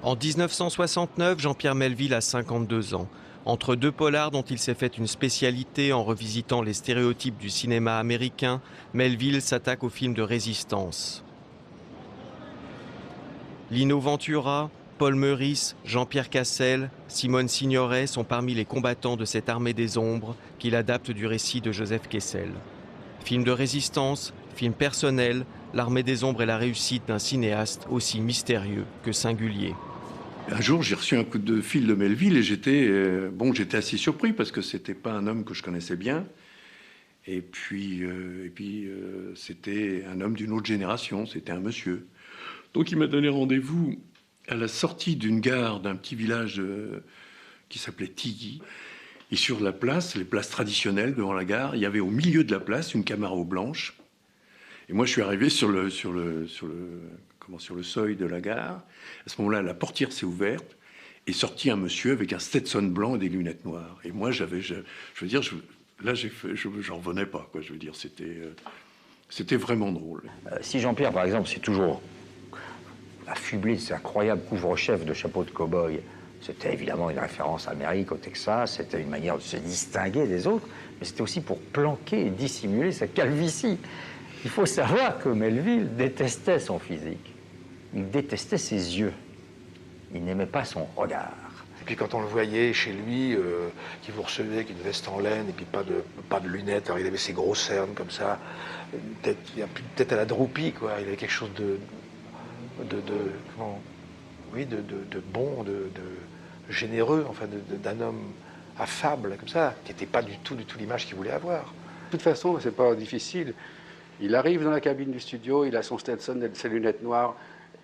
En 1969, Jean-Pierre Melville a 52 ans. Entre deux polars dont il s'est fait une spécialité en revisitant les stéréotypes du cinéma américain, Melville s'attaque aux films de résistance. Lino Ventura, Paul Meurice, Jean-Pierre Cassel, Simone Signoret sont parmi les combattants de cette armée des ombres qu'il adapte du récit de Joseph Kessel. Film de résistance, film personnel, l'armée des ombres est la réussite d'un cinéaste aussi mystérieux que singulier. Un jour, j'ai reçu un coup de fil de Melville et j'étais assez surpris parce que c'était pas un homme que je connaissais bien. Et puis, c'était un homme d'une autre génération, c'était un monsieur. Donc il m'a donné rendez-vous à la sortie d'une gare d'un petit village qui s'appelait Tigui. Et sur la place, les places traditionnelles devant la gare, il y avait au milieu de la place une Camaro blanche. Et moi, je suis arrivé sur le seuil de la gare. À ce moment-là, la portière s'est ouverte et sorti un monsieur avec un Stetson blanc et des lunettes noires. Et moi, j'en revenais pas, quoi. Je veux dire, c'était vraiment drôle. Si Jean-Pierre, par exemple, c'est toujours affublé de cet incroyable couvre-chef de chapeau de cow-boy, c'était évidemment une référence à l'Amérique, au Texas, c'était une manière de se distinguer des autres, mais c'était aussi pour planquer et dissimuler sa calvitie. Il faut savoir que Melville détestait son physique. Il détestait ses yeux. Il n'aimait pas son regard. Et puis quand on le voyait chez lui, qui vous recevait avec une veste en laine et puis pas de lunettes, alors il avait ses gros cernes comme ça, peut-être à la droupie, quoi. Il avait quelque chose de bon, de généreux, enfin d'un homme affable comme ça, qui n'était pas du tout l'image qu'il voulait avoir. De toute façon, c'est pas difficile. Il arrive dans la cabine du studio, il a son Stetson, ses lunettes noires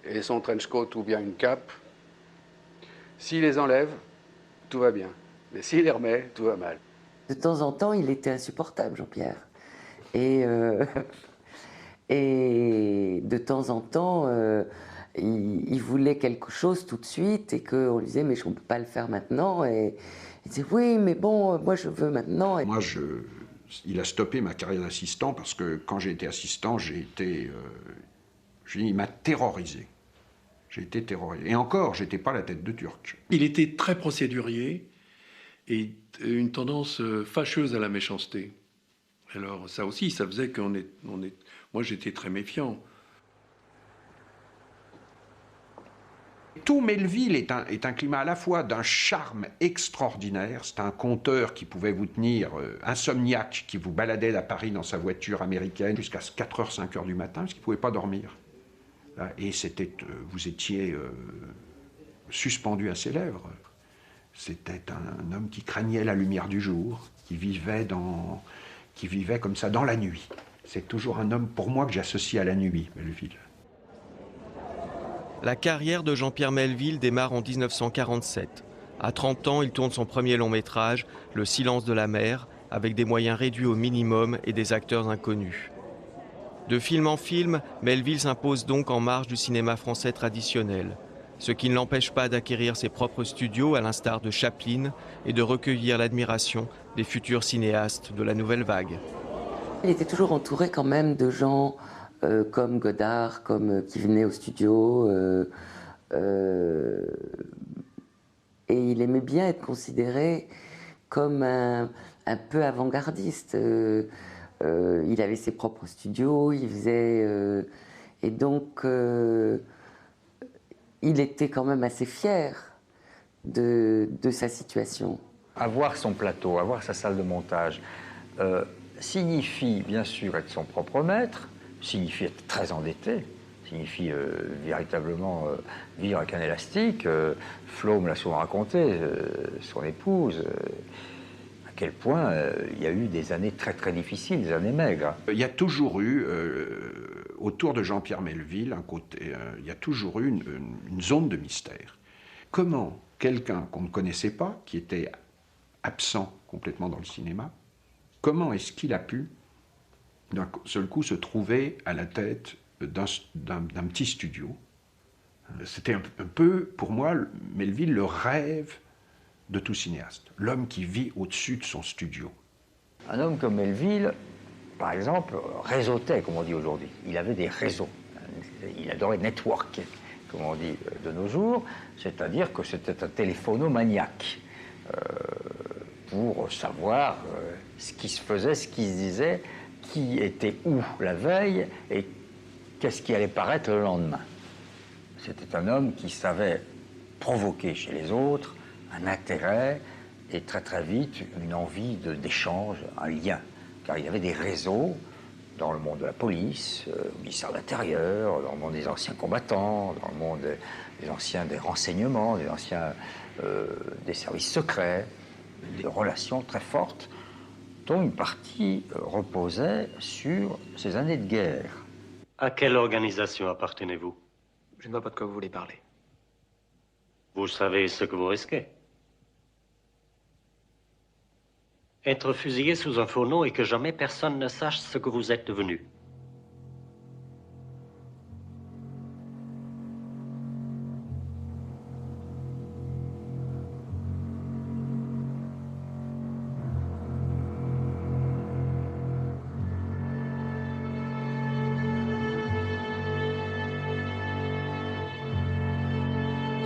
et son trench coat ou bien une cape. S'il les enlève, tout va bien. Mais s'il les remet, tout va mal. De temps en temps, il était insupportable, Jean-Pierre. Et de temps en temps, il voulait quelque chose tout de suite et qu'on lui disait « mais on ne peut pas le faire maintenant ». Et il disait « oui, mais bon, moi je veux maintenant ». Moi, il a stoppé ma carrière d'assistant parce que quand j'ai été assistant, il m'a terrorisé. J'ai été terrorisé. Et encore, j'étais pas la tête de Turc. Il était très procédurier et une tendance fâcheuse à la méchanceté. Alors ça aussi, ça faisait moi j'étais très méfiant. Tout Melville est un climat à la fois d'un charme extraordinaire. C'est un conteur qui pouvait vous tenir insomniaque, qui vous baladait à Paris dans sa voiture américaine jusqu'à 4h, 5h du matin, parce qu'il ne pouvait pas dormir. Et vous étiez suspendu à ses lèvres. C'était un homme qui craignait la lumière du jour, qui vivait comme ça dans la nuit. C'est toujours un homme, pour moi, que j'associe à la nuit, Melville. La carrière de Jean-Pierre Melville démarre en 1947. À 30 ans, il tourne son premier long métrage, Le silence de la mer, avec des moyens réduits au minimum et des acteurs inconnus. De film en film, Melville s'impose donc en marge du cinéma français traditionnel, ce qui ne l'empêche pas d'acquérir ses propres studios à l'instar de Chaplin et de recueillir l'admiration des futurs cinéastes de la nouvelle vague. Il était toujours entouré quand même de gens comme Godard, qui venaient au studio. Et il aimait bien être considéré comme un peu avant-gardiste. Il avait ses propres studios, il faisait... et donc, il était quand même assez fier de sa situation. Avoir son plateau, avoir sa salle de montage, signifie bien sûr être son propre maître, signifie être très endetté, signifie véritablement vivre avec un élastique. Flo me l'a souvent raconté, son épouse, à quel point il y a eu des années très très difficiles, des années maigres. Il y a toujours eu, autour de Jean-Pierre Melville, il y a toujours eu une zone de mystère. Comment quelqu'un qu'on ne connaissait pas, qui était absent complètement dans le cinéma, comment est-ce qu'il a pu d'un seul coup se trouver à la tête d'un petit studio? C'était un peu, pour moi, Melville, le rêve de tout cinéaste. L'homme qui vit au-dessus de son studio. Un homme comme Melville, par exemple, réseautait, comme on dit aujourd'hui. Il avait des réseaux. Il adorait networker. comme on dit de nos jours, c'est-à-dire que c'était un téléphonomaniaque pour savoir ce qui se faisait, ce qui se disait, qui était où la veille et qu'est-ce qui allait paraître le lendemain. C'était un homme qui savait provoquer chez les autres un intérêt et très très vite une envie d'échange, un lien, car il y avait des réseaux dans le monde de la police, au ministère de l'Intérieur, dans le monde des anciens combattants, dans le monde des anciens des renseignements, des anciens des services secrets, des relations très fortes, dont une partie reposait sur ces années de guerre. À quelle organisation appartenez-vous? Je ne vois pas de quoi vous voulez parler. Vous savez ce que vous risquez. Être fusillé sous un faux nom et que jamais personne ne sache ce que vous êtes devenu.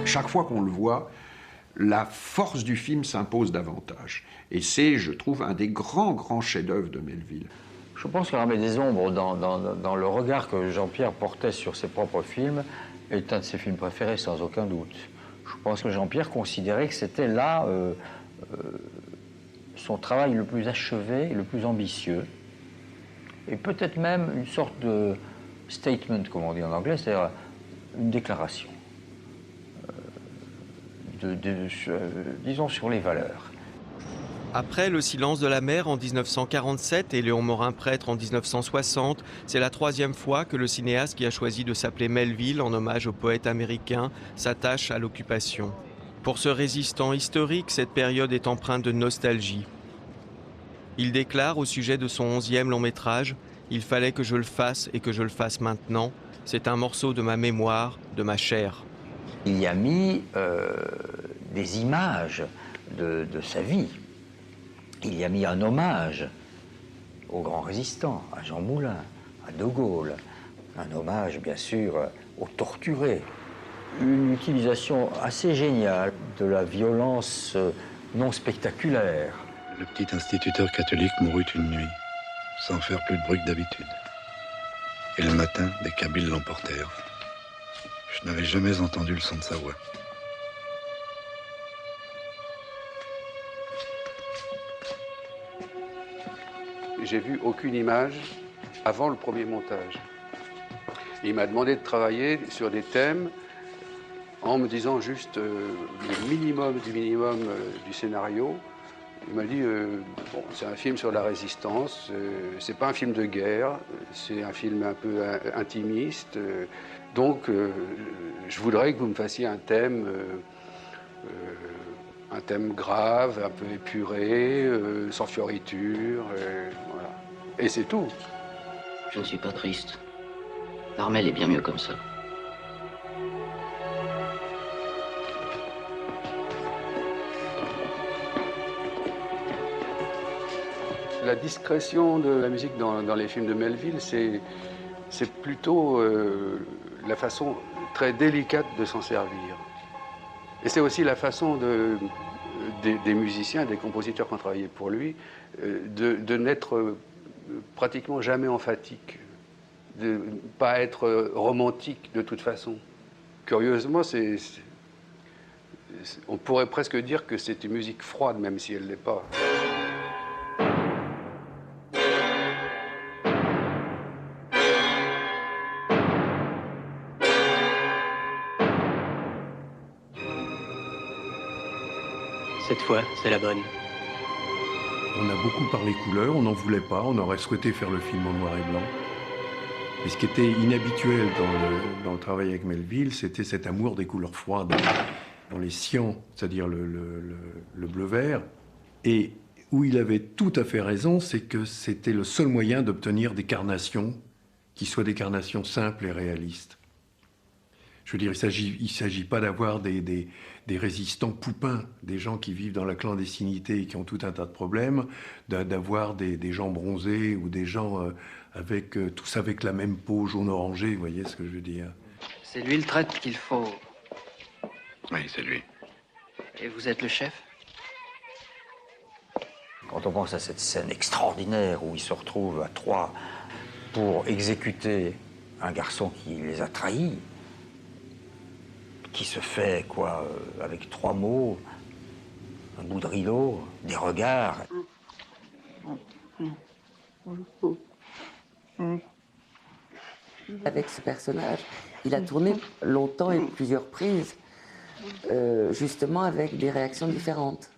Chaque fois qu'on le voit, la force du film s'impose davantage. Et c'est, je trouve, un des grands chefs-d'œuvre de Melville. Je pense qu'il remet des ombres dans le regard que Jean-Pierre portait sur ses propres films, est un de ses films préférés, sans aucun doute. Je pense que Jean-Pierre considérait que c'était là son travail le plus achevé, le plus ambitieux, et peut-être même une sorte de statement, comme on dit en anglais, c'est-à-dire une déclaration. Disons sur les valeurs. Après Le silence de la mer en 1947 et Léon Morin-Prêtre en 1960, c'est la troisième fois que le cinéaste qui a choisi de s'appeler Melville en hommage au poète américain s'attache à l'occupation. Pour ce résistant historique, cette période est empreinte de nostalgie. Il déclare au sujet de son 11e long métrage « Il fallait que je le fasse et que je le fasse maintenant. C'est un morceau de ma mémoire, de ma chair. » Il y a mis des images de sa vie. Il y a mis un hommage aux grands résistants, à Jean Moulin, à De Gaulle, un hommage bien sûr aux torturés. Une utilisation assez géniale de la violence non spectaculaire. Le petit instituteur catholique mourut une nuit, sans faire plus de bruit que d'habitude. Et le matin, des Kabyles l'emportèrent. Je n'avais jamais entendu le son de sa voix. J'ai vu aucune image avant le premier montage. Il m'a demandé de travailler sur des thèmes en me disant juste le minimum du minimum du scénario. Il m'a dit, bon, c'est un film sur la résistance, c'est pas un film de guerre, c'est un film un peu intimiste, donc je voudrais que vous me fassiez un thème grave, un peu épuré, sans fioriture, voilà. Et c'est tout. Je ne suis pas triste. L'armel est bien mieux comme ça. La discrétion de la musique dans les films de Melville, c'est plutôt la façon très délicate de s'en servir. Et c'est aussi la façon des musiciens, des compositeurs qui ont travaillé pour lui, de n'être pratiquement jamais emphatique, de ne pas être romantique de toute façon. Curieusement, on pourrait presque dire que c'est une musique froide, même si elle ne l'est pas. Cette fois, c'est la bonne. On a beaucoup parlé couleurs, on n'en voulait pas, on aurait souhaité faire le film en noir et blanc. Mais ce qui était inhabituel dans le travail avec Melville, c'était cet amour des couleurs froides. Dans les cyans, c'est-à-dire le bleu-vert, et où il avait tout à fait raison, c'est que c'était le seul moyen d'obtenir des carnations qui soient des carnations simples et réalistes. Je veux dire, il s'agit pas d'avoir des résistants poupins, des gens qui vivent dans la clandestinité et qui ont tout un tas de problèmes, d'avoir des gens bronzés ou des gens tous avec la même peau jaune-orangée, vous voyez ce que je veux dire. C'est lui le traître qu'il faut. Oui, c'est lui. Et vous êtes le chef? Quand on pense à cette scène extraordinaire où ils se retrouvent à trois pour exécuter un garçon qui les a trahis, qui se fait, quoi, avec 3 mots, un bout de rideau, des regards. Avec ce personnage, il a tourné longtemps et plusieurs prises, justement avec des réactions différentes,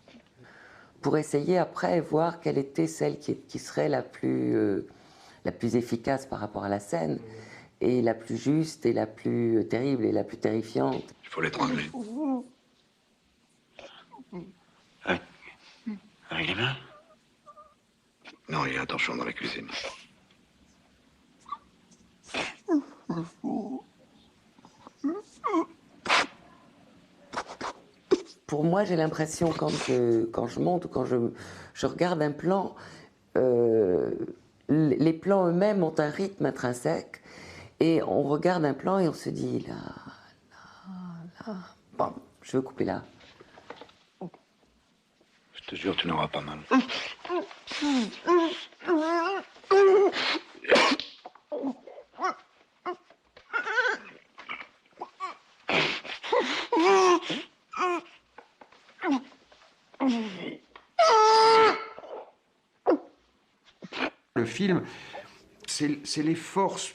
pour essayer après voir quelle était celle qui serait la plus efficace par rapport à la scène, et la plus juste, et la plus terrible, et la plus terrifiante. Il faut l'étrangler. Avec les mains? Non, il y a un torchon dans la cuisine. Pour moi, j'ai l'impression, quand je monte ou quand je regarde un plan, les plans eux-mêmes ont un rythme intrinsèque, et on regarde un plan et on se dit là, bon, je veux couper là. Je te jure, tu n'auras pas mal. Le film, c'est les forces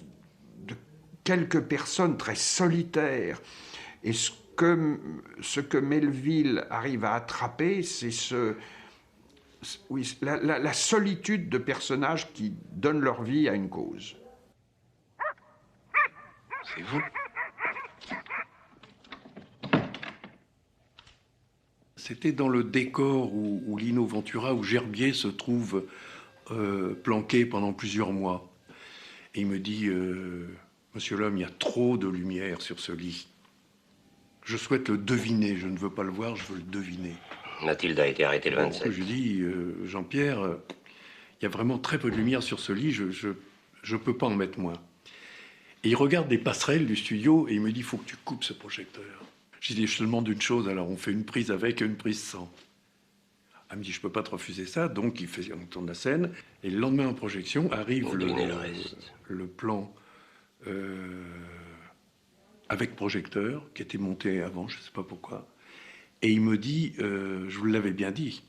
de quelques personnes très solitaires. Et ce que Melville arrive à attraper, c'est la solitude de personnages qui donnent leur vie à une cause. C'est vous? C'était dans le décor où Lino Ventura, où Gerbier se trouve planqué pendant plusieurs mois. Et il me dit, Monsieur l'homme, il y a trop de lumière sur ce lit. Je souhaite le deviner, je ne veux pas le voir, je veux le deviner. Mathilde a été arrêtée le 27. Donc, je dis, Jean-Pierre, il y a vraiment très peu de lumière sur ce lit, je peux pas en mettre moins. Et il regarde les passerelles du studio et il me dit, il faut que tu coupes ce projecteur. J'ai dit, je te demande une chose, alors on fait une prise avec et une prise sans. Elle me dit, je peux pas te refuser ça, donc on tourne la scène. Et le lendemain en projection arrive le plan avec projecteur, qui était monté avant, je sais pas pourquoi. Et il me dit, je vous l'avais bien dit.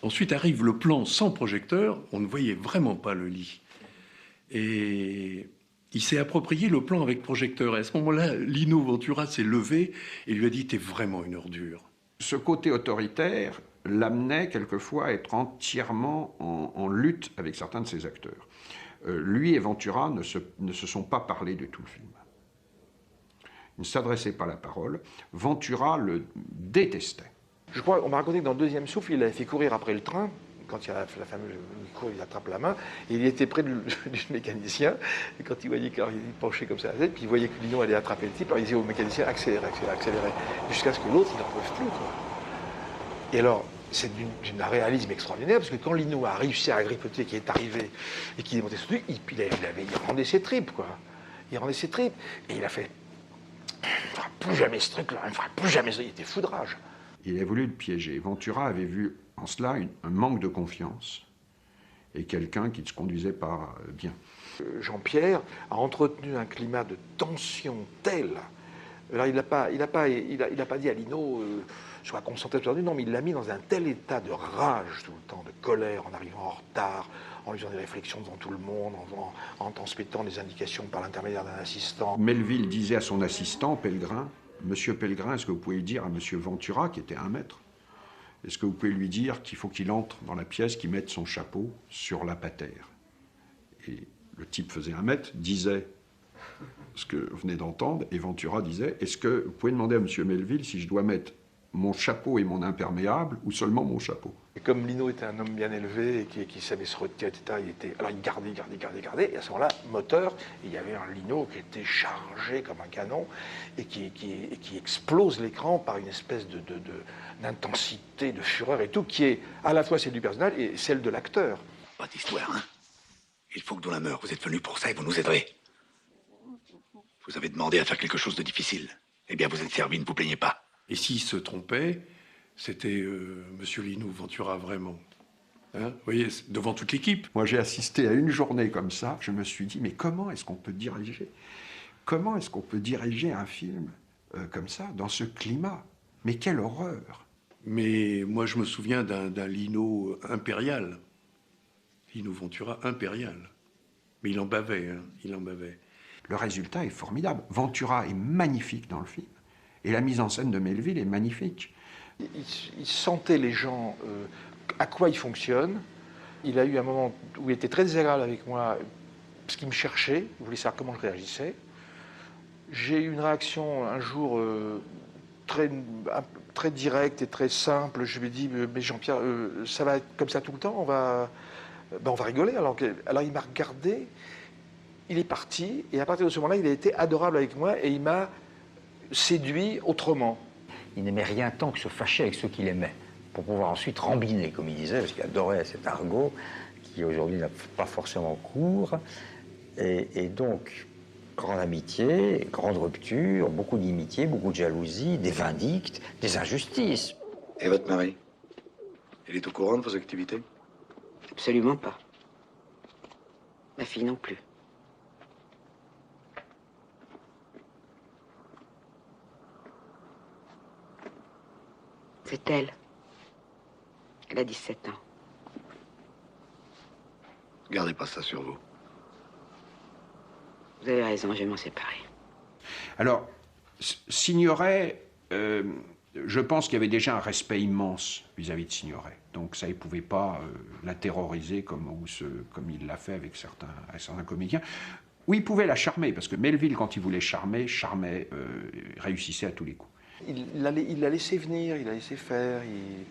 Ensuite arrive le plan sans projecteur, on ne voyait vraiment pas le lit. Et il s'est approprié le plan avec projecteur. Et à ce moment-là, Lino Ventura s'est levé et lui a dit, t'es vraiment une ordure. Ce côté autoritaire l'amenait quelquefois à être entièrement en lutte avec certains de ses acteurs. Lui et Ventura ne se sont pas parlé de tout le film. Il ne s'adressait pas la parole. Ventura le détestait. Je crois, on m'a raconté que dans le deuxième souffle, il avait fait courir après le train. Quand il y a la fameuse cour, il attrape la main, et il était près du mécanicien, et quand il voyait qu'il penchait comme ça la tête, puis il voyait que Lino allait attraper le type, alors il disait au mécanicien, accélérez, accélérez, jusqu'à ce que l'autre, il n'en peut plus, quoi. Et alors, c'est d'un réalisme extraordinaire, parce que quand Lino a réussi à grippoter, qui est arrivé, et qu'il est monté sur le truc, il rendait ses tripes, quoi. Il rendait ses tripes, et il a fait, il ne fera plus jamais ce truc-là, il ne fera plus jamais ça, il était fou de rage. Il a voulu le piéger. Ventura avait vu en cela un manque de confiance et quelqu'un qui ne se conduisait pas bien. Jean-Pierre a entretenu un climat de tension tel. Alors il n'a pas dit à Lino sois concentré sur lui, non, mais il l'a mis dans un tel état de rage tout le temps, de colère, en arrivant en retard, en lui faisant des réflexions devant tout le monde, en transmettant des indications par l'intermédiaire d'un assistant. Melville disait à son assistant, Pellegrin, Monsieur Pellegrin, est-ce que vous pouvez dire à Monsieur Ventura, qui était 1 mètre, est-ce que vous pouvez lui dire qu'il faut qu'il entre dans la pièce, qu'il mette son chapeau sur la patère? Et le type faisait 1 mètre, disait ce que vous venez d'entendre, et Ventura disait, est-ce que vous pouvez demander à Monsieur Melville si je dois mettre mon chapeau et mon imperméable, ou seulement mon chapeau? Et comme Lino était un homme bien élevé, et qui savait se retirer, etc., alors il gardait, et à ce moment-là, moteur, il y avait un Lino qui était chargé comme un canon, et qui explose l'écran par une espèce d'intensité, de fureur et tout, qui est à la fois celle du personnage et celle de l'acteur. Pas d'histoire, hein? Il faut que dans la meure, vous êtes venus pour ça et vous nous aiderez. Vous avez demandé à faire quelque chose de difficile. Eh bien, vous êtes servi, ne vous plaignez pas. Et s'il se trompait, c'était Monsieur Lino Ventura, vraiment. Hein, vous voyez, devant toute l'équipe. Moi, j'ai assisté à une journée comme ça. Je me suis dit, mais comment est-ce qu'on peut diriger? Comment est-ce qu'on peut diriger un film comme ça, dans ce climat? Mais quelle horreur! Mais moi, je me souviens d'un Lino impérial. Lino Ventura impérial. Mais il en bavait, hein, il en bavait. Le résultat est formidable. Ventura est magnifique dans le film. Et la mise en scène de Melville est magnifique. Il sentait les gens, à quoi ils fonctionnent. Il a eu un moment où il était très désagréable avec moi, parce qu'il me cherchait, il voulait savoir comment je réagissais. J'ai eu une réaction un jour très directe et très simple. Je lui ai dit, mais Jean-Pierre, ça va être comme ça tout le temps, on va rigoler. Alors il m'a regardé, il est parti, et à partir de ce moment-là, il a été adorable avec moi, et il m'a séduit autrement. Il n'aimait rien tant que se fâcher avec ceux qu'il aimait, pour pouvoir ensuite rambiner, comme il disait, parce qu'il adorait cet argot, qui aujourd'hui n'a pas forcément cours. Et donc, grande amitié, grande rupture, beaucoup d'inimitié, beaucoup de jalousie, des vindictes, des injustices. Et votre mari? Il est au courant de vos activités? Absolument pas. Ma fille non plus. C'est elle. Elle a 17 ans. Gardez pas ça sur vous. Vous avez raison, je vais m'en séparer. Alors, Signoret, je pense qu'il y avait déjà un respect immense vis-à-vis de Signoret. Donc ça, il ne pouvait pas la terroriser comme il l'a fait avec certains comédiens. Oui, il pouvait la charmer, parce que Melville, quand il voulait charmer, réussissait à tous les coups. Il l'a laissé venir, il l'a laissé faire, il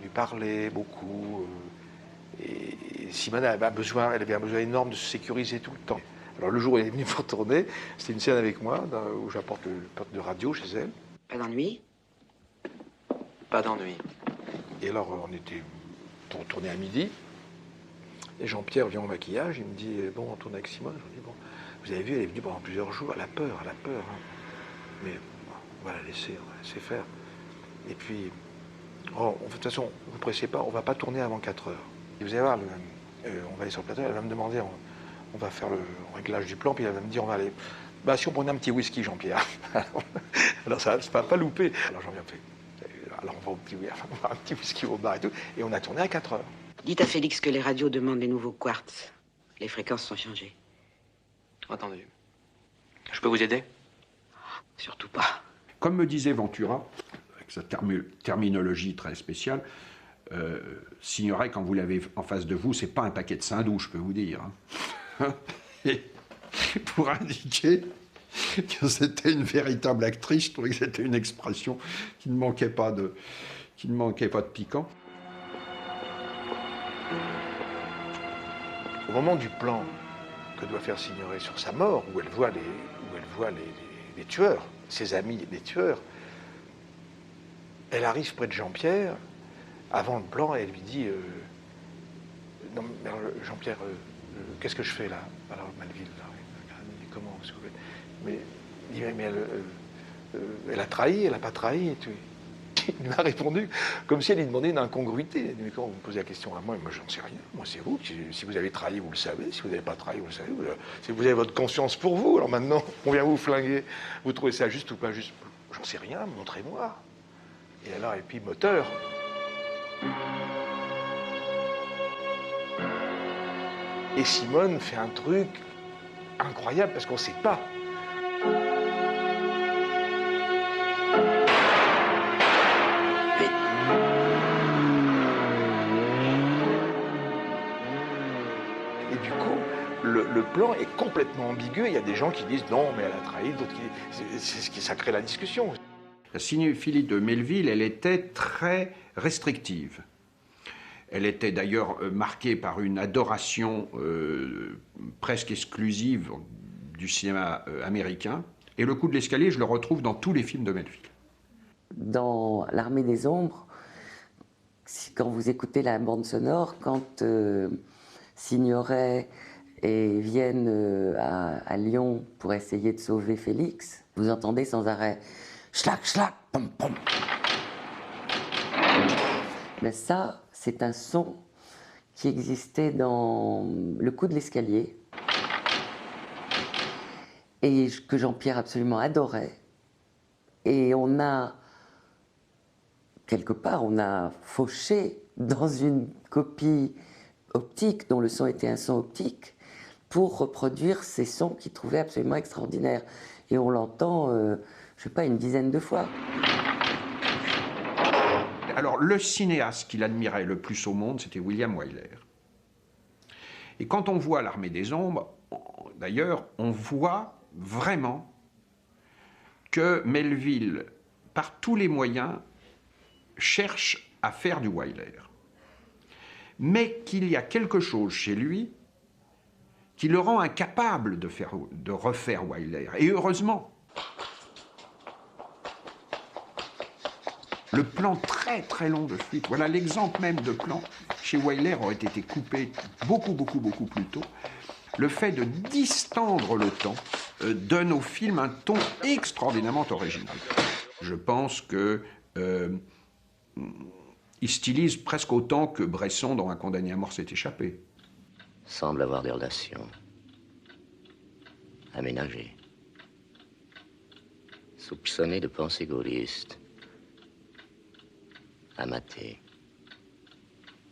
lui parlait beaucoup. Et Simone elle avait un besoin énorme de se sécuriser tout le temps. Alors le jour où elle est venue pour tourner, c'était une scène avec moi, où j'apporte le poste de radio chez elle. Pas d'ennui? Pas d'ennui. Et alors on était pour tourner à midi. Et Jean-Pierre vient au maquillage, il me dit, bon, on tourne avec Simone. Je lui dis, bon, vous avez vu, elle est venue pendant plusieurs jours, elle a peur. Hein. Mais on va la laisser faire. Et puis, de toute façon, ne vous pressez pas, on ne va pas tourner avant 4 heures. Et vous allez voir, on va aller sur le plateau, elle va me demander, on va faire le réglage du plan, puis elle va me dire, on va aller... Bah, si on prenait un petit whisky, Jean-Pierre. Alors ça ne va pas louper. Alors Jean-Pierre me fait, alors on va un petit whisky au bar et tout, et on a tourné à 4 heures. Dites à Félix que les radios demandent les nouveaux quartz. Les fréquences sont changées. Entendu. Je peux vous aider? Surtout pas. Comme me disait Ventura, avec sa terminologie très spéciale, Signoret, quand vous l'avez en face de vous, c'est pas un paquet de seins doux, je peux vous dire. Hein. Et pour indiquer que c'était une véritable actrice, je trouvais que c'était une expression qui ne manquait pas de piquant. Au moment du plan que doit faire Signoret sur sa mort, où elle voit les tueurs, ses amis les tueurs, elle arrive près de Jean-Pierre, avant le plan, et elle lui dit non, mais alors, Jean-Pierre, qu'est-ce que je fais là? Alors Melville, là, il dit, comment? Mais elle a trahi, elle n'a pas trahi. Et tout. Il m'a répondu comme si elle lui demandait une incongruité. Il dit, mais quand vous me posez la question à moi j'en sais rien. Moi, c'est vous. Si vous avez trahi, vous le savez. Si vous n'avez pas trahi, vous le savez. Si vous avez votre conscience pour vous, alors maintenant, on vient vous flinguer. Vous trouvez ça juste ou pas juste? J'en sais rien, montrez-moi. Et alors, et puis, moteur. Et Simone fait un truc incroyable parce qu'on ne sait pas. Et du coup, le plan est complètement ambigu. Il y a des gens qui disent non, mais elle a trahi, d'autres qui... C'est ce qui ça crée la discussion. La cinéphilie de Melville, elle était très restrictive. Elle était d'ailleurs marquée par une adoration presque exclusive du cinéma américain. Et le coup de l'escalier, je le retrouve dans tous les films de Melville. Dans L'Armée des Ombres, quand vous écoutez la bande sonore, quand Signoret et viennent à Lyon pour essayer de sauver Félix, vous entendez sans arrêt « Schlac, schlac, pom, pom ». Mais ça, c'est un son qui existait dans Le Coup de l'escalier et que Jean-Pierre absolument adorait. Et on a, quelque part, on a fauché dans une copie optique, dont le son était un son optique, pour reproduire ces sons qu'il trouvait absolument extraordinaires. Et on l'entend, je ne sais pas, une dizaine de fois. Alors, le cinéaste qu'il admirait le plus au monde, c'était William Wyler. Et quand on voit L'Armée des Ombres, d'ailleurs, on voit vraiment que Melville, par tous les moyens, cherche à faire du Wyler. Mais qu'il y a quelque chose chez lui qui le rend incapable de refaire Wyler. Et heureusement. Le plan très très long de Fuite, voilà l'exemple même de plan chez Wyler aurait été coupé beaucoup plus tôt. Le fait de distendre le temps donne au film un ton extraordinairement original. Je pense que il stylise presque autant que Bresson dans Un condamné à mort s'est échappé. Semble avoir des relations aménagées, soupçonné de pensée gaulliste. Amaté,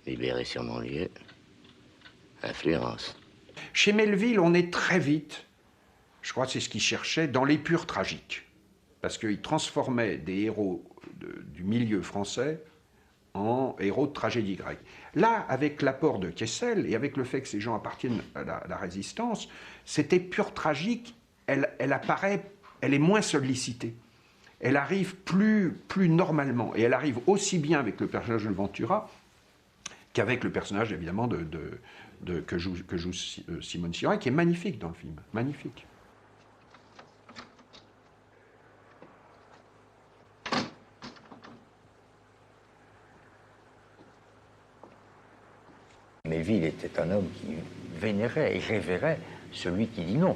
libéré sur mon lieu, influence. Chez Melville, on est très vite, je crois que c'est ce qu'il cherchait, dans l'épure tragique. Parce qu'il transformait des héros du milieu français en héros de tragédie grecque. Là, avec l'apport de Kessel et avec le fait que ces gens appartiennent à la résistance, cette épure tragique, elle apparaît, elle est moins sollicitée. Elle arrive plus normalement. Et elle arrive aussi bien avec le personnage de Ventura qu'avec le personnage, évidemment, que joue Simone Signoret, qui est magnifique dans le film. Magnifique. Melville était un homme qui vénérait et révérait celui qui dit non.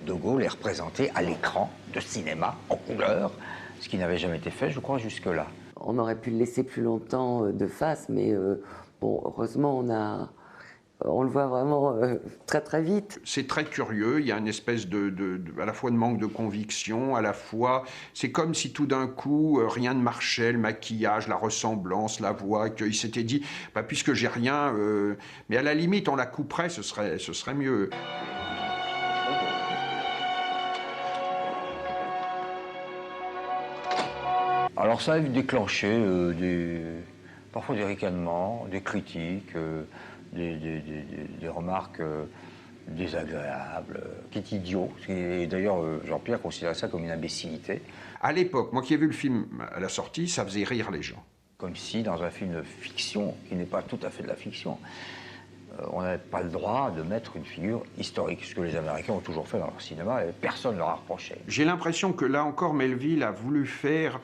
De Gaulle est représenté à l'écran de cinéma en couleur, ce qui n'avait jamais été fait, je crois, jusque-là. On aurait pu le laisser plus longtemps de face, mais bon, heureusement, on le voit vraiment très très vite. C'est très curieux, il y a une espèce à la fois de manque de conviction, à la fois, c'est comme si tout d'un coup, rien ne marchait, le maquillage, la ressemblance, la voix, qu'il s'était dit, bah, puisque j'ai rien, mais à la limite, on la couperait, ce serait mieux. Alors ça a déclenché parfois des ricanements, des critiques, des remarques désagréables, qui est idiot. Et d'ailleurs, Jean-Pierre considérait ça comme une imbécilité. À l'époque, moi qui ai vu le film à la sortie, ça faisait rire les gens. Comme si, dans un film de fiction, qui n'est pas tout à fait de la fiction, on n'avait pas le droit de mettre une figure historique, ce que les Américains ont toujours fait dans leur cinéma, et personne ne leur a reproché. J'ai l'impression que là encore, Melville a voulu faire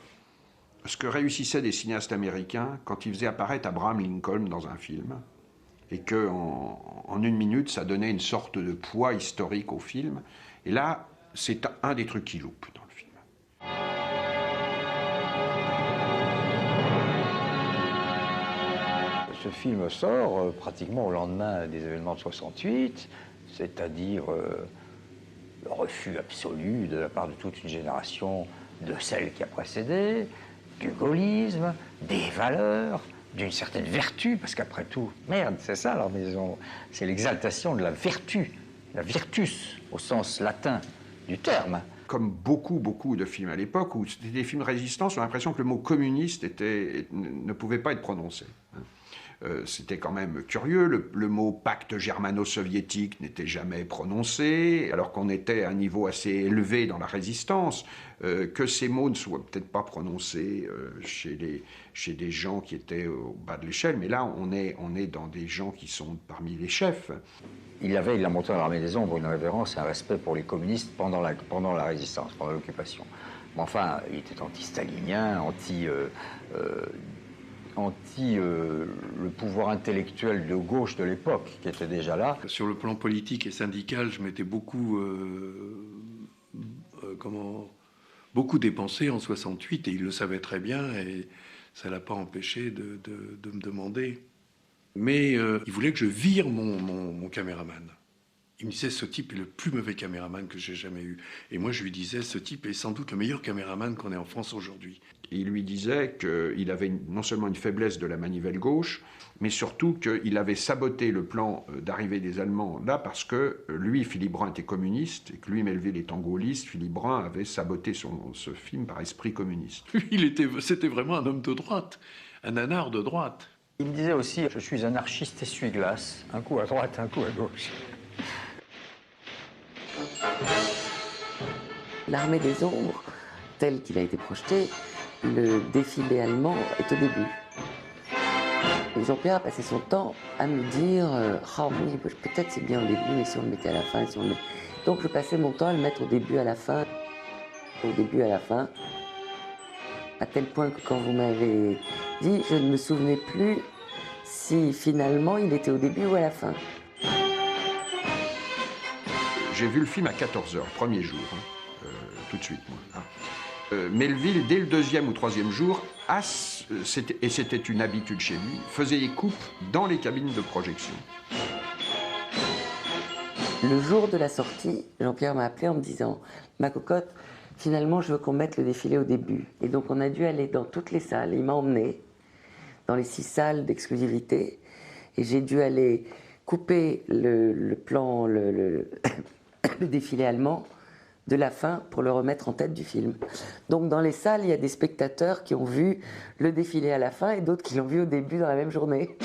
ce que réussissaient des cinéastes américains quand ils faisaient apparaître Abraham Lincoln dans un film, et qu'en une minute, ça donnait une sorte de poids historique au film. Et là, c'est un des trucs qui loupe dans le film. Ce film sort pratiquement au lendemain des événements de 68, c'est-à-dire le refus absolu de la part de toute une génération de celle qui a précédé, du gaullisme, des valeurs, d'une certaine vertu, parce qu'après tout, merde, c'est ça leur maison, c'est l'exaltation de la vertu, la virtus, au sens latin du terme. Comme beaucoup de films à l'époque, où c'était des films résistants, on a l'impression que le mot communiste ne pouvait pas être prononcé. C'était quand même curieux, le mot pacte germano-soviétique n'était jamais prononcé, alors qu'on était à un niveau assez élevé dans la résistance, que ces mots ne soient peut-être pas prononcés chez des gens qui étaient au bas de l'échelle, mais là on est dans des gens qui sont parmi les chefs. Il l'a montré dans l'Armée des Ombres, une révérence et un respect pour les communistes pendant la résistance, pendant l'occupation. Mais enfin, il était anti-stalinien, le pouvoir intellectuel de gauche de l'époque, qui était déjà là. Sur le plan politique et syndical, je m'étais beaucoup dépensé en 68, et il le savait très bien, et ça ne l'a pas empêché de me demander. Mais il voulait que je vire mon caméraman. Il me disait, ce type est le plus mauvais caméraman que j'ai jamais eu. Et moi, je lui disais, ce type est sans doute le meilleur caméraman qu'on ait en France aujourd'hui. Il lui disait qu'il avait non seulement une faiblesse de la manivelle gauche, mais surtout qu'il avait saboté le plan d'arrivée des Allemands là parce que lui, Philippe Brun, était communiste, et que lui, Melville étant gaulliste, Philippe Brun avait saboté ce film par esprit communiste. C'était vraiment un homme de droite, un nanar de droite. Il me disait aussi, je suis anarchiste essuie-glace, un coup à droite, un coup à gauche. L'Armée des Ombres, tel qu'il a été projeté, le défilé allemand est au début. Et Jean-Pierre a passé son temps à me dire oh oui, peut-être c'est bien au début, mais si on le mettait à la fin, si on le... Donc je passais mon temps à le mettre au début, à la fin, au début, à la fin, à tel point que quand vous m'avez dit, je ne me souvenais plus si finalement il était au début ou à la fin. J'ai vu le film à 14h, premier jour, tout de suite, moi. Melville, dès le deuxième ou troisième jour, et c'était une habitude chez lui, faisait des coupes dans les cabines de projection. Le jour de la sortie, Jean-Pierre m'a appelé en me disant « Ma cocotte, finalement, je veux qu'on mette le défilé au début. » Et donc, on a dû aller dans toutes les salles. Il m'a emmené dans les 6 salles d'exclusivité. Et j'ai dû aller couper le plan, le défilé allemand de la fin pour le remettre en tête du film. Donc dans les salles, il y a des spectateurs qui ont vu le défilé à la fin et d'autres qui l'ont vu au début dans la même journée.